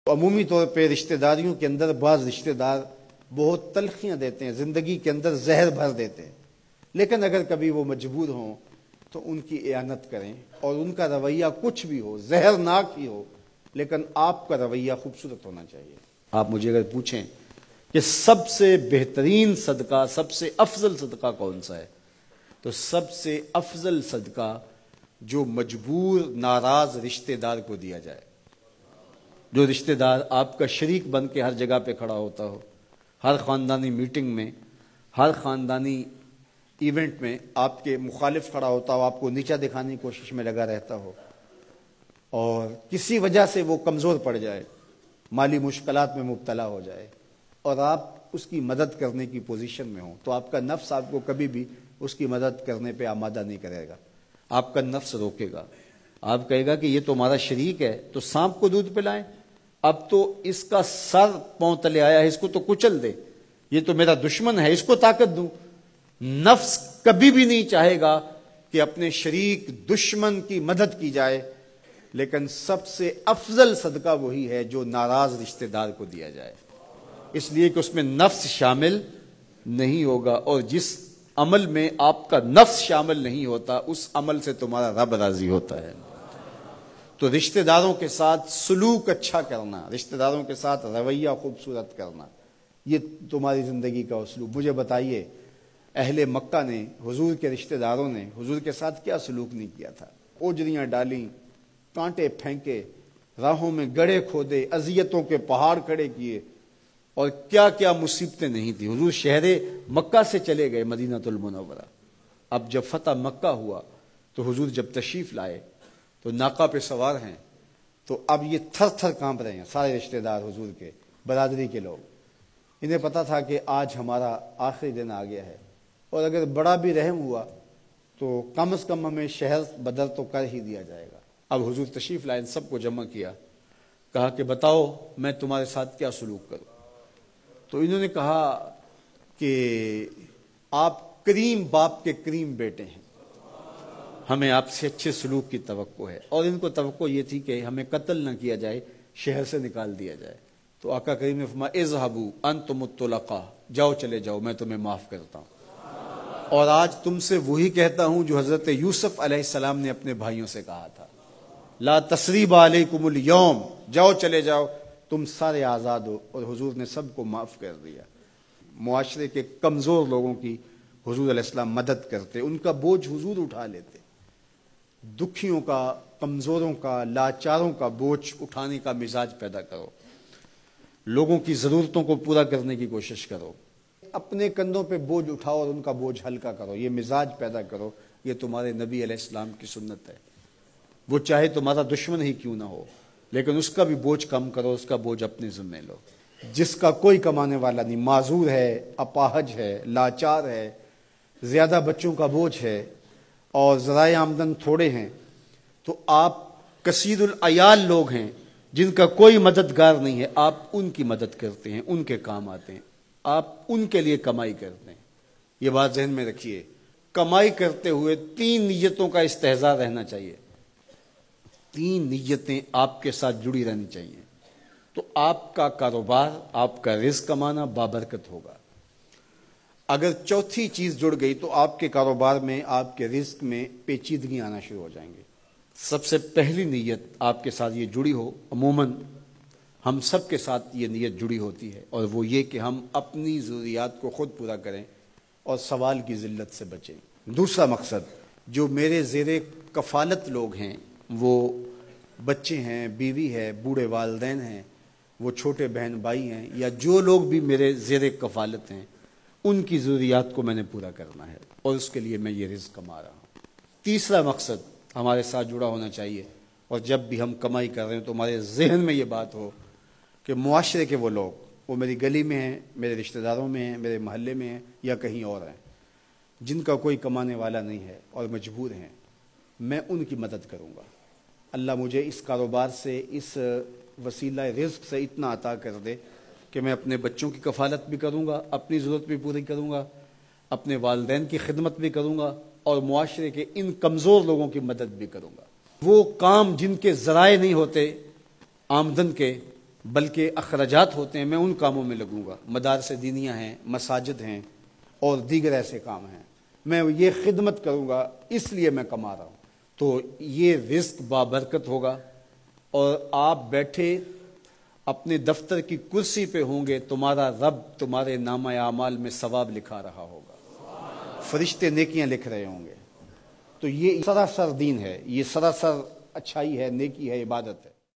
عمومی طور پہ رشتہ داریوں کے اندر بعض رشتہ دار بہت تلخیاں دیتے ہیں، زندگی کے اندر زہر بھر دیتے ہیں، لیکن اگر کبھی وہ مجبور ہوں تو ان کی اعانت کریں، اور ان کا رویہ کچھ بھی ہو، زہرناک ہی ہو، لیکن آپ کا رویہ خوبصورت ہونا چاہیے۔ آپ مجھے اگر پوچھیں کہ سب سے بہترین صدقہ، سب سے افضل صدقہ کون سا ہے، تو سب سے افضل صدقہ جو مجبور ناراض رشتہ دار کو دیا جائے، جو رشتہ دار آپ کا شریک بن کے ہر جگہ پہ کھڑا ہوتا ہو، ہر خاندانی میٹنگ میں، ہر خاندانی ایونٹ میں آپ کے مخالف کھڑا ہوتا ہو، آپ کو نیچا دکھانے کی کوشش میں لگا رہتا ہو، اور کسی وجہ سے وہ کمزور پڑ جائے، مالی مشکلات میں مبتلا ہو جائے، اور آپ اس کی مدد کرنے کی پوزیشن میں ہوں، تو آپ کا نفس آپ کو کبھی بھی اس کی مدد کرنے پہ آمادہ نہیں کرے گا، آپ کا نفس روکے گا، آپ کہے گا کہ یہ تو ہمارا شریک ہے، تو سانپ کو دودھ پلائیں، اب تو اس کا سر پاؤں تلے آیا ہے، اس کو تو کچل دے، یہ تو میرا دشمن ہے، اس کو طاقت دوں۔ نفس کبھی بھی نہیں چاہے گا کہ اپنے شریک دشمن کی مدد کی جائے، لیکن سب سے افضل صدقہ وہی ہے جو ناراض رشتہ دار کو دیا جائے، اس لیے کہ اس میں نفس شامل نہیں ہوگا، اور جس عمل میں آپ کا نفس شامل نہیں ہوتا اس عمل سے تمہارا رب راضی ہوتا ہے۔ تو رشتہ داروں کے ساتھ سلوک اچھا کرنا، رشتہ داروں کے ساتھ رویہ خوبصورت کرنا، یہ تمہاری زندگی کا اسلوب۔ مجھے بتائیے اہل مکہ نے، حضور کے رشتہ داروں نے حضور کے ساتھ کیا سلوک نہیں کیا تھا؟ اوجریاں ڈالیں، کانٹے پھینکے، راہوں میں گڑھے کھودے، اذیتوں کے پہاڑ کھڑے کیے، اور کیا کیا مصیبتیں نہیں تھی۔ حضور شہر مکہ سے چلے گئے مدینہ المنورہ۔ اب جب فتح مکہ ہوا تو حضور جب تشریف لائے تو ناقہ پہ سوار ہیں، تو اب یہ تھر تھر کانپ رہے ہیں سارے رشتہ دار حضور کے، برادری کے لوگ۔ انہیں پتا تھا کہ آج ہمارا آخری دن آ گیا ہے، اور اگر بڑا بھی رحم ہوا تو کم از کم ہمیں شہر بدر تو کر ہی دیا جائے گا۔ اب حضور تشریف لائے، سب کو جمع کیا، کہا کہ بتاؤ میں تمہارے ساتھ کیا سلوک کروں؟ تو انہوں نے کہا کہ آپ کریم باپ کے کریم بیٹے ہیں، ہمیں آپ سے اچھے سلوک کی توقع ہے، اور ان کو توقع یہ تھی کہ ہمیں قتل نہ کیا جائے، شہر سے نکال دیا جائے۔ تو آقا کریم نے فرمایا اذهبوا انتم الطلقاء، جاؤ چلے جاؤ، میں تمہیں معاف کرتا ہوں۔ اور آج تم سے وہی کہتا ہوں جو حضرت یوسف علیہ السلام نے اپنے بھائیوں سے کہا تھا، لا تثریب علیکم اليوم، جاؤ چلے جاؤ، تم سارے آزاد ہو۔ اور حضور نے سب کو معاف کر دیا۔ معاشرے کے کمزور لوگوں کی حضور علیہ السلام مدد کرتے، ان کا بوجھ حضور اٹھا لیتے۔ دکھیوں کا، کمزوروں کا، لاچاروں کا بوجھ اٹھانے کا مزاج پیدا کرو، لوگوں کی ضرورتوں کو پورا کرنے کی کوشش کرو، اپنے کندھوں پہ بوجھ اٹھاؤ اور ان کا بوجھ ہلکا کرو، یہ مزاج پیدا کرو۔ یہ تمہارے نبی علیہ السلام کی سنت ہے۔ وہ چاہے تمہارا دشمن ہی کیوں نہ ہو، لیکن اس کا بھی بوجھ کم کرو، اس کا بوجھ اپنے ذمہ لو۔ جس کا کوئی کمانے والا نہیں، معذور ہے، اپاہج ہے، لاچار ہے، زیادہ بچوں کا بوجھ ہے، اور ذرائع آمدن تھوڑے ہیں، تو آپ کثیر العیال لوگ ہیں جن کا کوئی مددگار نہیں ہے، آپ ان کی مدد کرتے ہیں، ان کے کام آتے ہیں، آپ ان کے لیے کمائی کرتے ہیں۔ یہ بات ذہن میں رکھیے، کمائی کرتے ہوئے 3 نیتوں کا استحضار رہنا چاہیے، 3 نیتیں آپ کے ساتھ جڑی رہنی چاہیے، تو آپ کا کاروبار، آپ کا رزق کمانا بابرکت ہوگا۔ اگر چوتھی چیز جڑ گئی تو آپ کے کاروبار میں، آپ کے رزق میں پیچیدگی آنا شروع ہو جائیں گے۔ سب سے پہلی نیت آپ کے ساتھ یہ جڑی ہو، عموماً ہم سب کے ساتھ یہ نیت جڑی ہوتی ہے، اور وہ یہ کہ ہم اپنی ضروریات کو خود پورا کریں اور سوال کی ذلت سے بچیں۔ دوسرا مقصد، جو میرے زیر کفالت لوگ ہیں، وہ بچے ہیں، بیوی ہے، بوڑھے والدین ہیں، وہ چھوٹے بہن بھائی ہیں، یا جو لوگ بھی میرے زیر کفالت ہیں، ان کی ضروریات کو میں نے پورا کرنا ہے، اور اس کے لیے میں یہ رزق کما رہا ہوں۔ تیسرا مقصد ہمارے ساتھ جڑا ہونا چاہیے، اور جب بھی ہم کمائی کر رہے ہیں تو ہمارے ذہن میں یہ بات ہو کہ معاشرے کے وہ لوگ، وہ میری گلی میں ہیں، میرے رشتہ داروں میں ہیں، میرے محلے میں ہیں، یا کہیں اور ہیں، جن کا کوئی کمانے والا نہیں ہے اور مجبور ہیں، میں ان کی مدد کروں گا۔ اللہ مجھے اس کاروبار سے، اس وسیلہ رزق سے اتنا عطا کر دے کہ میں اپنے بچوں کی کفالت بھی کروں گا، اپنی ضرورت بھی پوری کروں گا، اپنے والدین کی خدمت بھی کروں گا، اور معاشرے کے ان کمزور لوگوں کی مدد بھی کروں گا۔ وہ کام جن کے ذرائع نہیں ہوتے آمدن کے، بلکہ اخراجات ہوتے ہیں میں ان کاموں میں لگوں گا، مدارس دینیہ ہیں، مساجد ہیں اور دیگر ایسے کام ہیں، میں یہ خدمت کروں گا، اس لیے میں کما رہا ہوں، تو یہ رزق بابرکت ہوگا، اور آپ بیٹھے اپنے دفتر کی کرسی پہ ہوں گے، تمہارا رب تمہارے نامہ اعمال میں ثواب لکھا رہا ہوگا، فرشتے نیکیاں لکھ رہے ہوں گے۔ تو یہ سراسر دین ہے، یہ سراسر اچھائی ہے، نیکی ہے، عبادت ہے۔